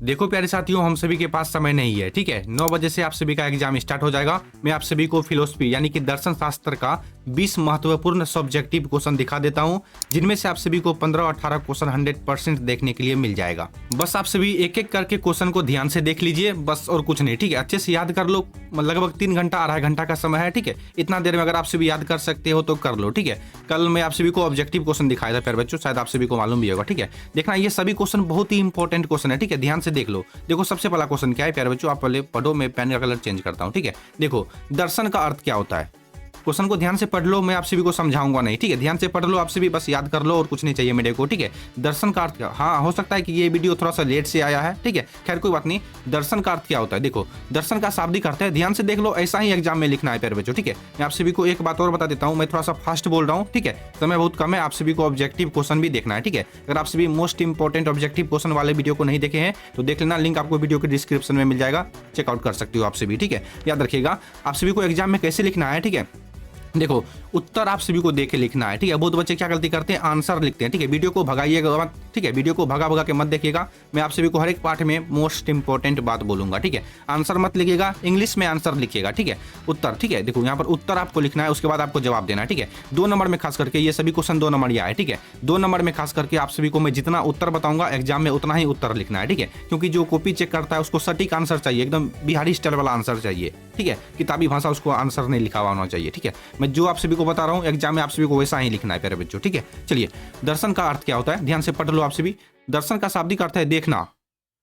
देखो प्यारे साथियों, हम सभी के पास समय नहीं है, ठीक है। 9 बजे से आप सभी का एग्जाम स्टार्ट हो जाएगा। मैं आप सभी को फिलोसफी यानी कि दर्शन शास्त्र का 20 महत्वपूर्ण सब्जेक्टिव क्वेश्चन दिखा देता हूं, जिनमें से आप सभी को 15 और 18 क्वेश्चन 100% देखने के लिए मिल जाएगा। बस आप सभी एक एक करके क्वेश्चन को ध्यान से देख लीजिए, बस और कुछ नहीं, ठीक है। अच्छे से याद कर लो, लगभग 3 घंटा 2.5 घंटा का समय है, ठीक है। इतना देर में अगर आप सभी याद कर सकते हो तो कर लो, ठीक है। कल मैं आप सभी को ऑब्जेक्टिव क्वेश्चन दिखाया था प्यारे बच्चों, शायद आप सभी को मालूम भी होगा, ठीक है। देखना ये सभी क्वेश्चन बहुत ही इंपॉर्टेंट क्वेश्चन है, ठीक है। ध्यान से देख लो। देखो सबसे पहला क्वेश्चन क्या है प्यारे बच्चों, आप पहले पढ़ो, मैं पेन का कलर चेंज करता हूं, ठीक है। देखो दर्शन का अर्थ क्या होता है, क्वेश्चन को ध्यान से पढ़ लो, मैं आप सभी को समझाऊंगा नहीं, ठीक है। ध्यान से पढ़ लो, आप सभी बस याद कर लो और कुछ नहीं चाहिए मेरे को, ठीक है। दर्शन का अर्थ क्या, हाँ हो सकता है कि ये वीडियो थोड़ा सा लेट से आया है, ठीक है। खैर कोई बात नहीं। दर्शन का अर्थ क्या होता है, देखो दर्शन का शाब्दिक अर्थ है, ध्यान से देख लो, ऐसा ही एग्जाम में लिखना है प्यारे बच्चों, ठीक है। मैं आप सभी को एक बात और बता देता हूँ, मैं थोड़ा सा फास्ट बोल रहा हूँ, ठीक है। समय बहुत कम है, आप सभी को ऑब्जेक्टिव क्वेश्चन भी देखना है, ठीक है। अगर आप सभी मोस्ट इंपॉर्टेंट ऑब्जेक्टिव क्वेश्चन वाले वीडियो को नहीं देखे हैं तो देख लेना, लिंक आपको वीडियो के डिस्क्रिप्शन में मिल जाएगा, चेकआउट कर सकते हो आप सभी, ठीक है। याद रखिएगा आप सभी को एग्जाम में कैसे लिखना है, ठीक है। देखो उत्तर आप सभी को देख के लिखना है, ठीक है। बहुत बच्चे क्या गलती करते हैं, आंसर लिखते हैं, ठीक है। वीडियो को भगाइएगा मत, ठीक है। वीडियो को भगा भगा के मत देखिएगा, मैं आप सभी को हर एक पार्ट में मोस्ट इंपॉर्टेंट बात बोलूंगा, ठीक है। आंसर मत लिखिएगा, इंग्लिश में आंसर लिखिएगा, ठीक है। उत्तर, ठीक है। देखो यहाँ पर उत्तर आपको लिखना है, उसके बाद आपको जवाब देना है, ठीक है। 2 नंबर में खास करके, ये सभी क्वेश्चन 2 नंबर या है, ठीक है। 2 नंबर में खास करके आप सभी को मैं जितना उत्तर बताऊंगा एग्जाम में उतना ही उत्तर लिखना है, ठीक है। क्योंकि जो कॉपी चेक करता है उसको सटीक आंसर चाहिए, एकदम बिहारी स्टाइल वाला आंसर चाहिए, ठीक है। किताबी भाषा उसको आंसर नहीं लिखा हुआ होना चाहिए, ठीक है। मैं जो आप सभी को बता रहा हूँ एग्जाम में आप सभी को वैसा ही लिखना है प्यारे बच्चों, ठीक है। चलिए दर्शन का अर्थ क्या होता है, ध्यान से पढ़ लो आप सभी। दर्शन का शाब्दिक अर्थ है देखना।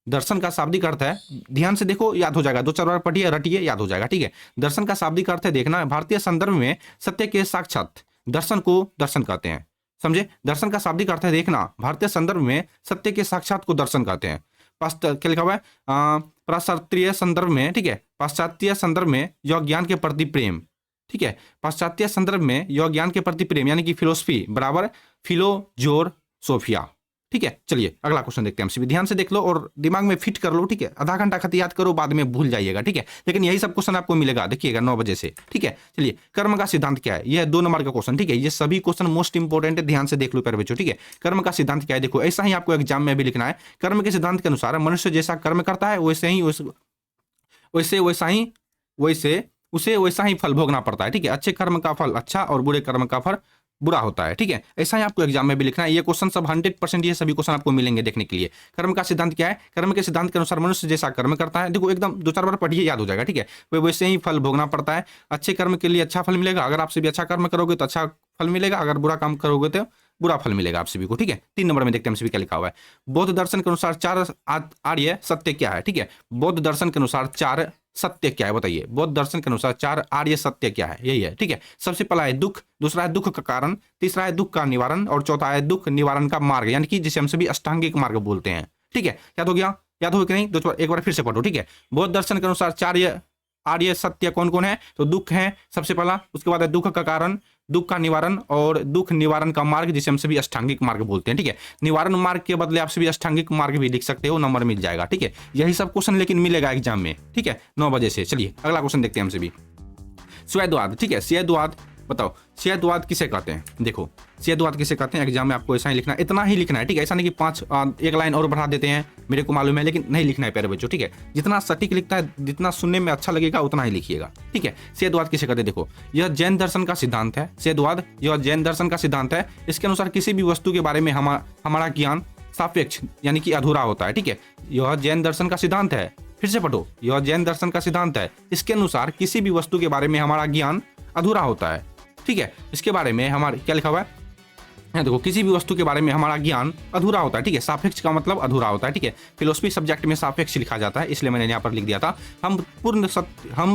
दर्शन का शाब्दिक अर्थ है, ध्यान से देखो, याद हो जाएगा, 2-4 बार पढ़िए, रटिए, याद हो जाएगा, ठीक है। दर्शन का शाब्दिक अर्थ है देखना। भारतीय संदर्भ में सत्य के साक्षात दर्शन को दर्शन कहते हैं, समझे। दर्शन का शाब्दिक अर्थ है देखना, भारतीय संदर्भ में सत्य के साक्षात को दर्शन कहते हैं। क्या लिखा हुआ है, पाश्चात्य संदर्भ में, ठीक है। पाश्चात्य संदर्भ में यह ज्ञान के प्रति प्रेम, ठीक है। पाश्चात्य संदर्भ में यह ज्ञान के प्रति प्रेम यानी कि फिलोसफी बराबर फिलोजोर सोफिया, ठीक है। चलिए अगला क्वेश्चन देखते हैं, हम सभी ध्यान से देख लो और दिमाग में फिट कर लो, ठीक है। आधा घंटा खत याद करो, बाद में भूल जाइएगा, ठीक है। लेकिन यही सब क्वेश्चन आपको मिलेगा, देखिएगा 9 बजे से, ठीक है। चलिए कर्म का सिद्धांत क्या है, यह 2 नंबर का क्वेश्चन, ठीक है। ये सभी क्वेश्चन मोस्ट इंपॉर्टेंट है, ध्यान से देख लो प्यारे बच्चों, ठीक है। कर्म का सिद्धांत क्या है, देखो ऐसा ही आपको एग्जाम में भी लिखना है। कर्म के सिद्धांत के अनुसार मनुष्य जैसा कर्म करता है उसे वैसा ही फल भोगना पड़ता है, ठीक है। अच्छे कर्म का फल अच्छा और बुरे कर्म का फल बुरा होता है, ठीक है। ऐसा ही आपको एग्जाम में भी लिखना है। ये क्वेश्चन सब 100% ये सभी क्वेश्चन आपको मिलेंगे देखने के लिए। कर्म का सिद्धांत क्या है, कर्म के सिद्धांत के अनुसार मनुष्य जैसा कर्म करता है, देखो एकदम 2-4 बार पढ़िए, याद हो जाएगा, ठीक है। वैसे ही फल भोगना पड़ता है। अच्छे कर्म के लिए अच्छा फल मिलेगा, अगर आप सभी अच्छा कर्म करोगे तो अच्छा फल मिलेगा, अगर बुरा काम करोगे तो बुरा फल मिलेगा आप सभी को, ठीक है। 3 नंबर में देखते हैं हम सभी क्या लिखा हुआ है। बौद्ध दर्शन के अनुसार 4 आर्य सत्य क्या है, ठीक है। बौद्ध दर्शन के अनुसार 4 सत्य क्या है, बताइए। बौद्ध दर्शन के अनुसार 4 आर्य सत्य क्या है, यही है, ठीक है। सबसे पहला है दुख, दूसरा है दुख का कारण, तीसरा है दुख का निवारण और चौथा है दुख निवारण का मार्ग, यानी कि जिसे हम सभी अष्टांगिक मार्ग बोलते हैं, ठीक है। याद हो गया, याद हो कि नहीं, एक बार फिर से पढ़ो, ठीक है। बौद्ध दर्शन के अनुसार 4 आर्य सत्य कौन कौन है, तो दुख है सबसे पहला, उसके बाद है दुख का कारण, दुख का निवारण और दुख निवारण का मार्ग, जिसे हम सभी अष्टांगिक मार्ग बोलते हैं, ठीक है। निवारण मार्ग के बदले आप सभी अष्टांगिक मार्ग भी लिख सकते हो, नंबर मिल जाएगा, ठीक है। यही सब क्वेश्चन लेकिन मिलेगा एग्जाम में, ठीक है, 9 बजे से। चलिए अगला क्वेश्चन देखते हैं हम सभी। स्वैधवाद, ठीक है। स्वैधवाद बताओ, स्वैधवाद किसे कहते हैं, देखो स्वैधवाद किसे कहते हैं, एग्जाम में आपको ऐसा ही लिखना है, इतना ही लिखना है, ठीक है। ऐसा नहीं कि 1 लाइन और बढ़ा देते हैं, मेरे को मालूम है, लेकिन नहीं लिखना है प्यारे बच्चों, ठीक है। जितना सटीक लिखता है, जितना सुनने में अच्छा लगेगा उतना ही लिखिएगा, ठीक है। स्वैधवाद किसे कहते हैं, देखो यह जैन दर्शन का सिद्धांत है। स्वैधवाद यह जैन दर्शन का सिद्धांत है। इसके अनुसार किसी भी वस्तु के बारे में हमारा ज्ञान सापेक्ष यानी कि अधूरा होता है, ठीक है। यह जैन दर्शन का सिद्धांत है, फिर से पढ़ो, यह जैन दर्शन का सिद्धांत है। इसके अनुसार किसी भी वस्तु के बारे में हमारा ज्ञान अधूरा होता है, ठीक है। इसके बारे में हमारे क्या लिखा हुआ है, देखो किसी भी वस्तु के बारे में हमारा ज्ञान अधूरा होता है, ठीक है। सापेक्ष का मतलब अधूरा होता है, ठीक है। फिलोसफी सब्जेक्ट में सापेक्ष लिखा जाता है, इसलिए मैंने यहाँ पर लिख दिया था। हम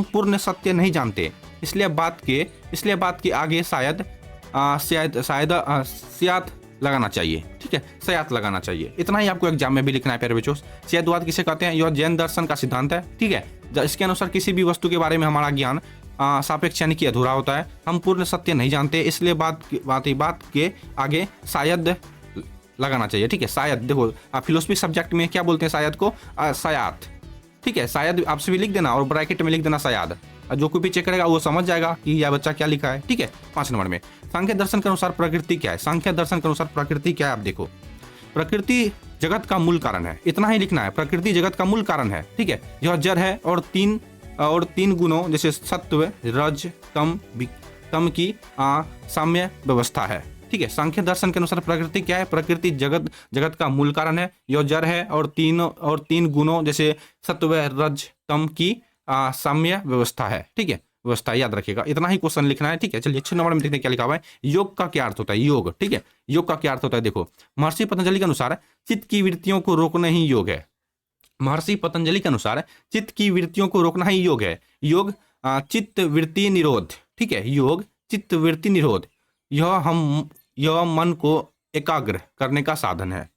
पूर्ण सत्य नहीं जानते, इसलिए बात के आगे शायद लगाना चाहिए, ठीक है, सयात लगाना चाहिए। इतना ही आपको एग्जाम में भी लिखना है प्यारे बच्चों। स्वैधवाद किसे कहते हैं, यह जैन दर्शन का सिद्धांत है, ठीक है। इसके अनुसार किसी भी वस्तु के बारे में हमारा ज्ञान सापेक्ष यानी कि अधूरा होता है। हम पूर्ण सत्य नहीं जानते, इसलिए बात के आगे शायद लगाना चाहिए, ठीक है। शायद देखो फिलोसफी सब्जेक्ट में क्या बोलते हैं शायद को, सयात, ठीक है। शायद आप सभी लिख देना और ब्रैकेट में लिख देना शायद, जो कोई भी चेक करेगा वो समझ जाएगा कि यह बच्चा क्या लिखा है, ठीक है। 5 नंबर में सांख्य दर्शन के अनुसार प्रकृति क्या है, सांख्य दर्शन के अनुसार प्रकृति क्या है, आप देखो प्रकृति जगत का मूल कारण है, इतना ही लिखना है, प्रकृति जगत का मूल कारण है, ठीक है। यह जड़ है और तीन गुणों जैसे सत्व रज तम की साम्य व्यवस्था है, ठीक है। सांख्य दर्शन के अनुसार प्रकृति क्या है, प्रकृति जगत का मूल कारण है, यह जड़ है और तीन गुणों जैसे सत्व रज तम की साम्य व्यवस्था है, ठीक है। व्यवस्था याद रखिएगा, इतना ही क्वेश्चन लिखना है, ठीक है। चलिए 6 नंबर में देखते हैं क्या लिखा हुआ है। योग का क्या अर्थ होता है, योग, ठीक है। योग का क्या अर्थ होता है, देखो महर्षि पतंजलि के अनुसार चित्त की वृत्तियों को रोकना ही योग है। महर्षि पतंजलि के अनुसार चित्त की वृत्तियों को रोकना ही योग है। योग चित्त वृत्ति निरोध, ठीक है। योग चित्त वृत्ति निरोध, यह मन को एकाग्र करने का साधन है,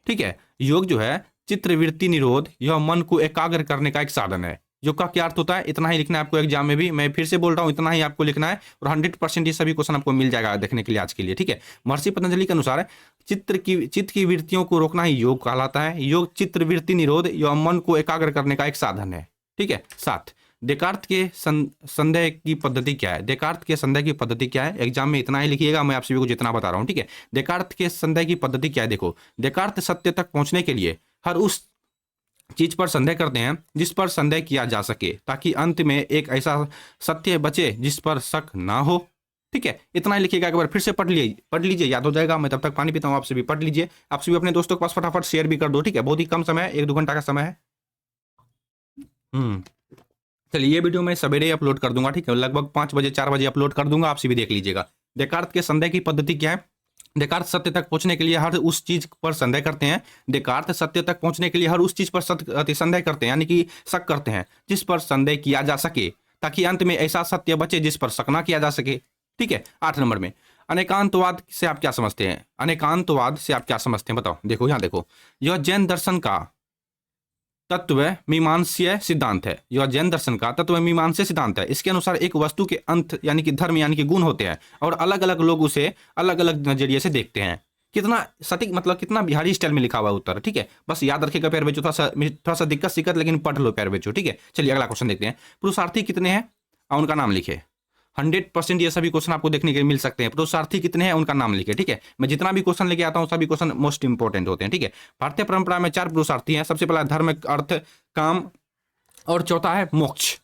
ठीक है। योग जो है चित्त वृत्ति निरोध, यह मन को एकाग्र करने का एक साधन है। योग का क्या अर्थ होता है, इतना ही लिखना है आपको एग्जाम में भी, मैं फिर से बोल रहा हूँ, इतना ही आपको लिखना है और 100% ये सभी क्वेश्चन आपको मिल जाएगा देखने के लिए आज के लिए, ठीक है। महर्षि पतंजलि के अनुसार चित्त की वृत्तियों को रोकना ही योग कहलाता है। योग चित्त वृत्ति निरोध, यह मन को एकाग्र करने का एक साधन है, ठीक है। 7 डेकार्त के संदेह की पद्धति क्या है, डेकार्त के संदेह की पद्धति क्या है, एग्जाम में इतना ही लिखिएगा, मैं आप सभी को जितना बता रहा हूँ, ठीक है। डेकार्त के संदेह की पद्धति क्या है, देखो डेकार्त सत्य तक पहुंचने के लिए हर उस चीज पर संदेह करते हैं जिस पर संदेह किया जा सके, ताकि अंत में एक ऐसा सत्य बचे जिस पर शक ना हो, ठीक है। इतना ही लिखिएगा, एक बार फिर से पढ़ लीजिए, याद हो जाएगा। मैं तब तक पानी पीता हूँ, आपसे भी पढ़ लीजिए, आप सभी अपने दोस्तों के पास फटाफट शेयर भी कर दो, ठीक है। बहुत ही कम समय है, 1-2 घंटा का समय है। चलिए ये वीडियो मैं सवेरे ही अपलोड कर दूंगा, ठीक है। लगभग 5 बजे 4 बजे अपलोड कर दूंगा, आप सभी देख लीजिएगा। डेकार्त के संदेह की पद्धति क्या है, डेकार्त सत्य तक पहुंचने के लिए हर उस चीज पर संदेह करते हैं। डेकार्त सत्य तक पहुंचने के लिए हर उस चीज पर संदेह करते हैं, यानी कि शक करते हैं जिस पर संदेह किया जा सके, ताकि अंत में ऐसा सत्य बचे जिस पर शक ना किया जा सके, ठीक है। 8 नंबर में अनेकांतवाद से आप क्या समझते हैं, अनेकांतवाद से आप क्या समझते हैं बताओ। देखो यहाँ देखो, यह जैन दर्शन का तत्व मीमांसीय सिद्धांत है, यह जैन दर्शन का तत्व मीमांसीय सिद्धांत है। इसके अनुसार एक वस्तु के अंत यानी कि धर्म यानी कि गुण होते हैं और अलग अलग लोग उसे अलग अलग नजरिए से देखते हैं। कितना सटीक, मतलब कितना बिहारी स्टाइल में लिखा हुआ उत्तर, ठीक है। बस याद रखिएगा प्यारे बच्चों, थोड़ा सा दिक्कत लेकिन पढ़ लो प्यारे बच्चों, ठीक है। चलिए अगला क्वेश्चन देखते हैं। पुरुषार्थी कितने हैं और उनका नाम लिखे। 100% ये सभी क्वेश्चन आपको देखने के लिए मिल सकते हैं। पुरुषार्थी कितने हैं उनका नाम लिखे, ठीक है। मैं जितना भी क्वेश्चन लेके आता हूँ सभी क्वेश्चन मोस्ट इंपोर्टेंट होते हैं, ठीक है। भारतीय परंपरा में 4 पुरुषार्थी हैं। सबसे पहला धर्म, अर्थ, काम और चौथा है मोक्ष।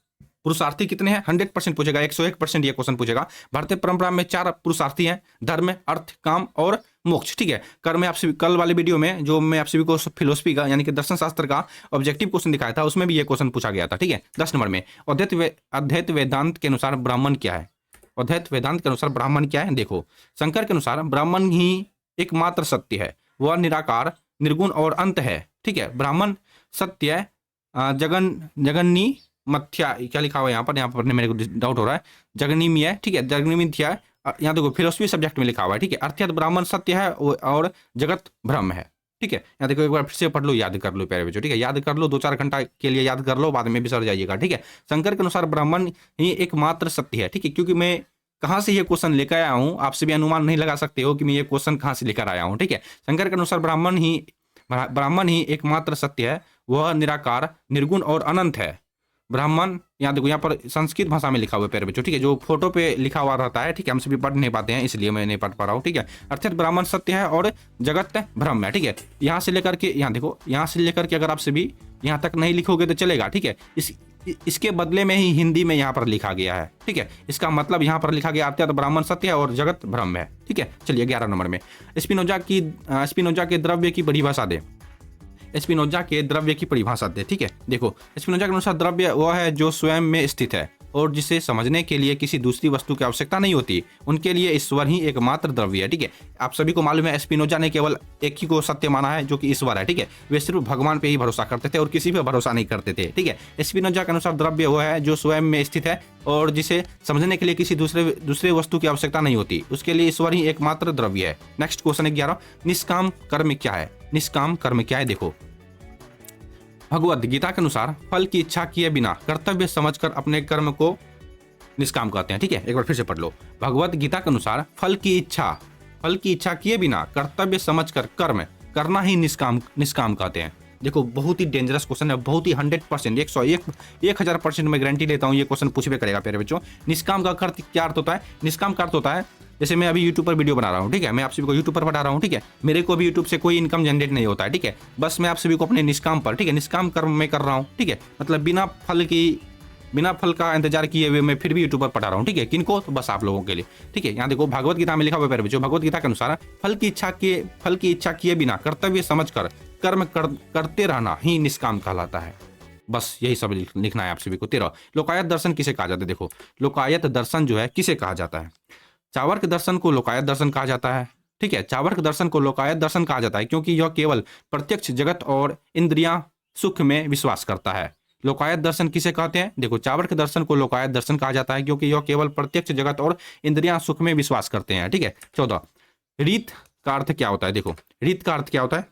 पुरुषार्थी कितने हैं 100% पूछेगा, 101% ये क्वेश्चन पूछेगा। भारतीय परंपरा में 4 पुरुषार्थी हैं, धर्म, अर्थ, काम और मोक्ष, ठीक है। कल वाले वीडियो में जो मैं आप सभी को फिलोसफी का यानी कि दर्शन शास्त्र का ऑब्जेक्टिव क्वेश्चन दिखाया था, उसमें भी ये क्वेश्चन पूछा गया था, ठीक है। 10 नंबर में अद्वैत वेदांत के अनुसार ब्राह्मण क्या है। अद्वैत वेदांत के अनुसार ब्राह्मण क्या है, देखो शंकर के अनुसार ब्राह्मण ही एकमात्र सत्य है, वह निराकार, निर्गुण और अंत है, ठीक है। ब्राह्मण सत्य जगन्नी मथ्या, क्या लिखा हुआ है यहाँ पर पढ़ने मेरे को डाउट हो रहा है, जगनिमीय, ठीक है। जगनिमिथ्या यहाँ देखो फिलोसफी सब्जेक्ट में लिखा हुआ है, ठीक है। अर्थात ब्राह्मण सत्य है और जगत भ्रम है, ठीक है। यहाँ देखो एक बार फिर से पढ़ लो, याद कर लो प्यारे बच्चों, ठीक है। याद कर लो, 2-4 घंटा के लिए याद कर लो, बाद में बिसर जाइएगा, ठीक है। शंकर के अनुसार ब्राह्मण ही एकमात्र सत्य है, ठीक है। क्योंकि मैं कहाँ से ये क्वेश्चन लेकर आया हूँ, आपसे भी अनुमान नहीं लगा सकते हो कि मैं ये क्वेश्चन कहाँ से लेकर आया हूँ, ठीक है। शंकर के अनुसार ब्राह्मण ही एकमात्र सत्य है, वह निराकार, निर्गुण और अनंत है। ब्राह्मण, यहाँ देखो यहाँ पर संस्कृत भाषा में लिखा हुआ है प्यारे बच्चों, ठीक है। जो फोटो पे लिखा हुआ रहता है, ठीक है, हम सभी पढ़ नहीं पाते हैं इसलिए मैं नहीं पढ़ पा रहा हूँ, ठीक है। अर्थात ब्राह्मण सत्य है और जगत भ्रम है, ठीक है। यहाँ से लेकर के यहाँ देखो, यहाँ से लेकर के अगर आप सभी यहाँ तक नहीं लिखोगे तो चलेगा, ठीक है। इसके बदले में ही हिंदी में यहाँ पर लिखा गया है, ठीक है। इसका मतलब यहाँ पर लिखा गया अर्थात ब्राह्मण सत्य है और जगत भ्रम है, ठीक है। चलिए 11 नंबर में स्पिनोजा के द्रव्य की परिभाषा दे। स्पिनोजा के द्रव्य की परिभाषा दे, ठीक है। देखो स्पिनोजा के अनुसार द्रव्य वह है जो स्वयं में स्थित है और जिसे समझने के लिए किसी दूसरी वस्तु की आवश्यकता नहीं होती। उनके लिए ईश्वर ही एकमात्र द्रव्य है, ठीक है। आप सभी को मालूम है स्पिनोजा ने केवल एक ही को सत्य माना है जो कि ईश्वर है, ठीक है। वे सिर्फ भगवान पे ही भरोसा करते थे और किसी पे भरोसा नहीं करते थे, ठीक है। स्पिनोजा के अनुसार द्रव्य वह है जो स्वयं में स्थित है और जिसे समझने के लिए किसी दूसरे वस्तु की आवश्यकता नहीं होती। उसके लिए ईश्वर ही एकमात्र द्रव्य है। नेक्स्ट क्वेश्चन 11, निष्काम कर्म क्या है। निष्काम कर्म क्या है, देखो भगवद गीता के अनुसार फल की इच्छा किए बिना कर्तव्य समझकर अपने कर्म को निष्काम कहते हैं, ठीक है। एक बार फिर से पढ़ लो, भगवद गीता के अनुसार फल की इच्छा किए बिना कर्तव्य समझकर कर्म करना ही निष्काम कहते हैं। देखो बहुत ही डेंजरस क्वेश्चन है, बहुत ही 100% 1000% मैं गारंटी लेता हूँ ये क्वेश्चन पूछबे करेगा प्यारे बच्चों। निष्काम का अर्थ क्या अर्थ होता है, निष्काम का अर्थ होता है जैसे मैं अभी यूट्यूब पर वीडियो बना रहा हूँ, ठीक है, मैं आप सभी को यूट्यूब पर पढ़ा रहा हूँ, ठीक है, मेरे को भी यूट्यूब से कोई इनकम जनरेट नहीं होता है, ठीक है, बस मैं आप सभी को अपने निष्काम पर, ठीक है, निष्काम कर्म में कर रहा हूँ, ठीक है, मतलब बिना फल का इंतजार किए हुए मैं फिर भी यूट्यूब पर पढ़ा रहा हूँ, ठीक है, किनको, तो बस आप लोगों के लिए, ठीक है। यहाँ देखो भगवत गीता में लिखा हुआ है, जो भगवत गीता के अनुसार फल की इच्छा किए बिना कर्तव्य समझकर कर्म करते रहना ही निष्काम कहलाता है। बस यही सब लिखना है आप सभी को। 13 लोकायत दर्शन किसे कहा जाता है। देखो लोकायत दर्शन जो है किसे कहा जाता है। चावर्क दर्शन को लोकायत दर्शन कहा जाता है, ठीक है, चावर्क दर्शन को लोकायत दर्शन कहा जाता है क्योंकि यह केवल प्रत्यक्ष जगत और इंद्रियां सुख में विश्वास करता है। लोकायत दर्शन किसे कहते हैं। देखो चावर्क दर्शन को लोकायत दर्शन कहा जाता है क्योंकि यह केवल प्रत्यक्ष जगत और इंद्रियां सुख में विश्वास करते हैं, ठीक है। 14 रीत का अर्थ क्या होता है। देखो रीत का अर्थ क्या होता है,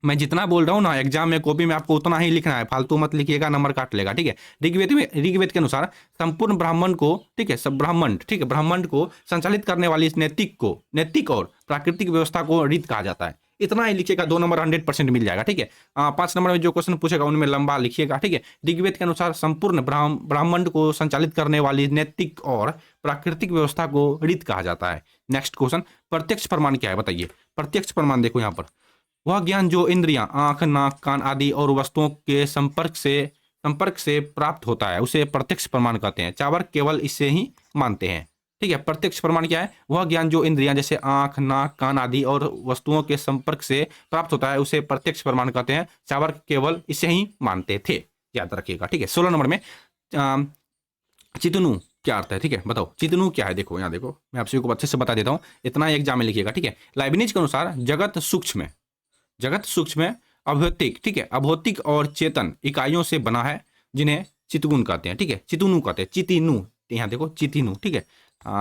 मैं जितना बोल रहा हूँ ना एग्जाम में कॉपी में आपको उतना ही लिखना है, फालतू मत लिखिएगा, नंबर काट लेगा, ठीक है। ऋग्वेद के अनुसार संपूर्ण ब्राह्मण को, ठीक है, सब ब्राह्मण, ठीक है, ब्राह्मण को संचालित करने वाली इस नैतिक और प्राकृतिक व्यवस्था को रीत कहा जाता है। इतना ही लिखिएगा, 2 नंबर 100% मिल जाएगा, ठीक है। 5 नंबर में जो क्वेश्चन पूछेगा उनमें लंबा लिखिएगा, ठीक है। ऋग्वेद के अनुसार संपूर्ण ब्राह्मण को संचालित करने वाली नैतिक और प्राकृतिक व्यवस्था को रीत कहा जाता है। नेक्स्ट क्वेश्चन, प्रत्यक्ष प्रमाण क्या है बताइए। प्रत्यक्ष प्रमाण देखो यहाँ पर, वह ज्ञान जो इंद्रियां आंख नाक कान आदि और वस्तुओं के संपर्क से प्राप्त होता है उसे प्रत्यक्ष प्रमाण कहते हैं। चावर्क केवल इससे ही मानते हैं, ठीक है। प्रत्यक्ष प्रमाण क्या है, वह ज्ञान जो इंद्रियां जैसे आंख नाक कान आदि और वस्तुओं के संपर्क से प्राप्त होता है उसे प्रत्यक्ष प्रमाण कहते हैं। चावर्क केवल इसे ही मानते थे, याद रखिएगा, ठीक है। 16 नंबर में चितनु क्या अर्थ है, ठीक है, बताओ चितनु क्या है। देखो यहाँ देखो, मैं आप सभी को अच्छे से बता देता हूँ, इतना ही एग्जाम में लिखिएगा, ठीक है। लाइबनिज के अनुसार जगत सूक्ष्म अभौतिक, ठीक है, अभौतिक और चेतन इकाइयों से बना है जिन्हें चितगुण कहते हैं, ठीक है, चितुनु कहते हैं, चितिनु, यहाँ देखो चितिनु, ठीक है।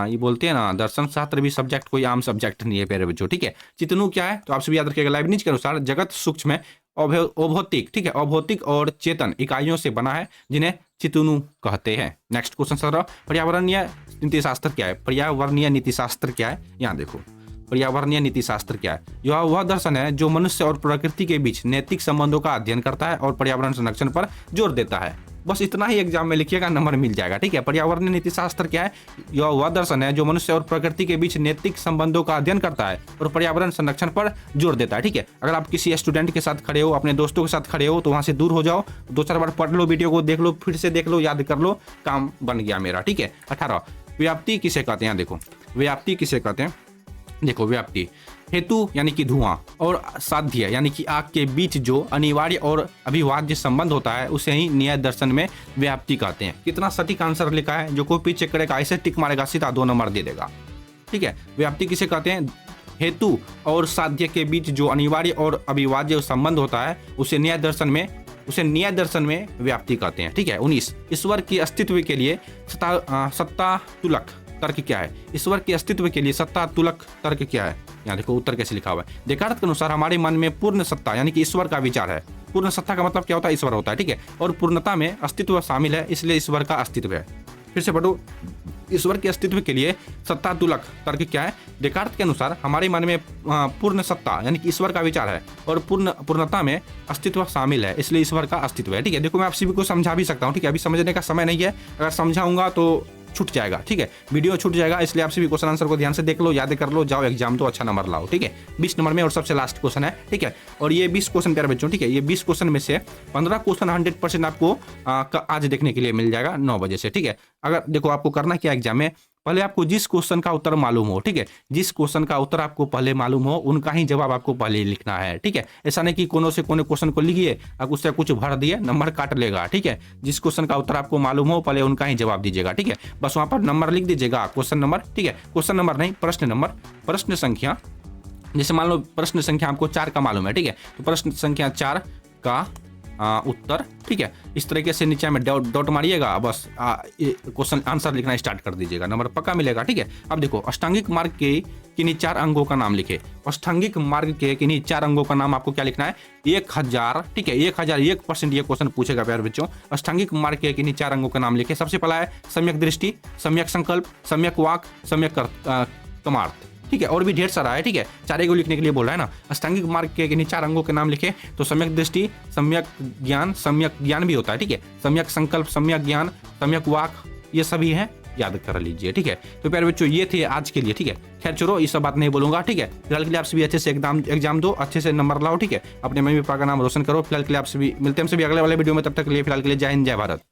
ये बोलते हैं ना दर्शन शास्त्र भी सब्जेक्ट कोई आम सब्जेक्ट नहीं है प्यारे बच्चों, ठीक है। चितनु क्या है तो आप सभी याद रखिएगा। लाइबनिज के अनुसार जगत सूक्ष्म अभौतिक, ठीक है, अभौतिक और चेतन इकाइयों से बना है जिन्हें चितुनु कहते हैं। नेक्स्ट क्वेश्चन 17 पर्यावरणीय नीतिशास्त्र क्या है। पर्यावरणीय नीतिशास्त्र क्या है, यहाँ देखो पर्यावरणीय नीति शास्त्र क्या है। यह वह दर्शन है जो मनुष्य और प्रकृति के बीच नैतिक संबंधों का अध्ययन करता है और पर्यावरण संरक्षण पर जोर देता है। बस इतना ही एग्जाम में लिखिएगा, नंबर मिल जाएगा, ठीक है। पर्यावरणीय नीति शास्त्र क्या है, यह वह दर्शन है जो मनुष्य और प्रकृति के बीच नैतिक संबंधों का अध्ययन करता है और पर्यावरण संरक्षण पर जोर देता है, ठीक है। अगर आप किसी स्टूडेंट के साथ खड़े हो, अपने दोस्तों के साथ खड़े हो तो वहां से दूर हो जाओ, 2-4 बार पढ़ लो, वीडियो को देख लो, फिर से देख लो, याद कर लो, काम बन गया मेरा, ठीक है। 18 व्याप्ति किसे कहते हैं। देखो व्याप्ति किसे कहते हैं। देखो व्याप्ति हेतु यानी कि धुआं और साध्य यानी कि आग के बीच जो अनिवार्य और अभिवाज्य संबंध होता है उसे ही न्याय दर्शन में व्याप्ति कहते हैं। कितना सटीक आंसर लिखा है, जो कॉपी चेक करेगा ऐसे टिक मारेगा सीधा 2 नंबर दे देगा, ठीक है। व्याप्ति किसे कहते हैं, हेतु और साध्य के बीच जो अनिवार्य और अभिवाज्य संबंध होता है उसे न्याय दर्शन में व्याप्ति कहते हैं, ठीक है। 19 ईश्वर की अस्तित्व के लिए सत्ता तुलक तर्क क्या है। ईश्वर के अस्तित्व के लिए सत्ता तुलक तर्क क्या है, यहाँ देखो उत्तर कैसे लिखा हुआ है। डेकार्त के अनुसार हमारे मन में पूर्ण सत्ता यानी कि ईश्वर का विचार है। पूर्ण सत्ता का मतलब क्या होता है, ईश्वर होता है, ठीक है। और पूर्णता में अस्तित्व शामिल है, इसलिए ईश्वर का अस्तित्व है। फिर से पढ़ो, ईश्वर के अस्तित्व के लिए सत्ता तुलक तर्क क्या है। डेकार्त के अनुसार हमारे मन में पूर्ण सत्ता यानी कि ईश्वर का विचार है और पूर्णता में अस्तित्व शामिल है, इसलिए ईश्वर का अस्तित्व है, ठीक है। देखो मैं आप सभी को समझा भी सकता हूँ, ठीक है, अभी समझने का समय नहीं है, अगर समझाऊंगा तो छूट जाएगा, ठीक है, वीडियो छूट जाएगा, इसलिए आप सभी क्वेश्चन आंसर को ध्यान से देख लो, याद कर लो, जाओ एग्जाम तो अच्छा नंबर लाओ, ठीक है। 20 नंबर में और सबसे लास्ट क्वेश्चन है, ठीक है। और ये 20 क्वेश्चन प्यारे बच्चों, ठीक है, ये 20 क्वेश्चन में से 15 क्वेश्चन 100% आपको आज देखने के लिए मिल जाएगा 9 बजे से, ठीक है। अगर देखो आपको करना क्या एग्जाम में, पहले आपको जिस क्वेश्चन का उत्तर मालूम हो, ठीक है, जिस क्वेश्चन का उत्तर आपको पहले मालूम हो उनका ही जवाब आपको पहले लिखना है, ठीक है। ऐसा नहीं कि कोने से कोने क्वेश्चन को लिखिए आप उससे कुछ भर दिए नंबर काट लेगा, ठीक है। जिस क्वेश्चन का उत्तर आपको मालूम हो पहले उनका ही जवाब दीजिएगा, ठीक है। बस वहां पर नंबर लिख दीजिएगा, क्वेश्चन नंबर, ठीक है, क्वेश्चन नंबर नहीं प्रश्न नंबर, प्रश्न संख्या, जैसे मान लो प्रश्न संख्या आपको 4 का मालूम है, ठीक है, तो प्रश्न संख्या 4 का उत्तर, ठीक है। इस तरीके से नीचे में डॉट मारिएगा, बस क्वेश्चन आंसर लिखना स्टार्ट कर दीजिएगा, नंबर पक्का मिलेगा, ठीक है। अब देखो अष्टांगिक मार्ग के किन्हीं 4 अंगों का नाम लिखे। अष्टांगिक मार्ग के किन्हीं 4 अंगों का नाम आपको क्या लिखना है, 1000, ठीक है, 1001% ये क्वेश्चन पूछेगा प्यारे बच्चों। अष्टांगिक मार्ग के किन्हीं 4 अंगों का नाम लिखे। सबसे पहला है सम्यक दृष्टि, सम्यक संकल्प, सम्यक वाक, सम्यक कर्मार्थ, ठीक है, और भी ढेर सारा है, ठीक है, 4 को लिखने के लिए बोल रहा है ना। अष्टांगिक मार्ग के किन्हीं 4 अंगों के नाम लिखे, तो सम्यक दृष्टि, सम्यक ज्ञान भी होता है, ठीक है, सम्यक संकल्प, सम्यक ज्ञान, सम्यक वाक, ये सभी हैं याद कर लीजिए, ठीक है। तो प्यारे बच्चों ये थे आज के लिए, ठीक है। खैर चलो ये सब बात नहीं बोलूंगा, ठीक है। फिलहाल के लिए आप सभी अच्छे से एग्जाम दो, अच्छे से नंबर लाओ, ठीक है। अपने मम्मी पापा का नाम रोशन करो। फिलहाल के लिए आप सभी मिलते हैं हम सभी अगले वाले वीडियो में, तब तक के लिए फिलहाल के लिए जय हिंद जय भारत।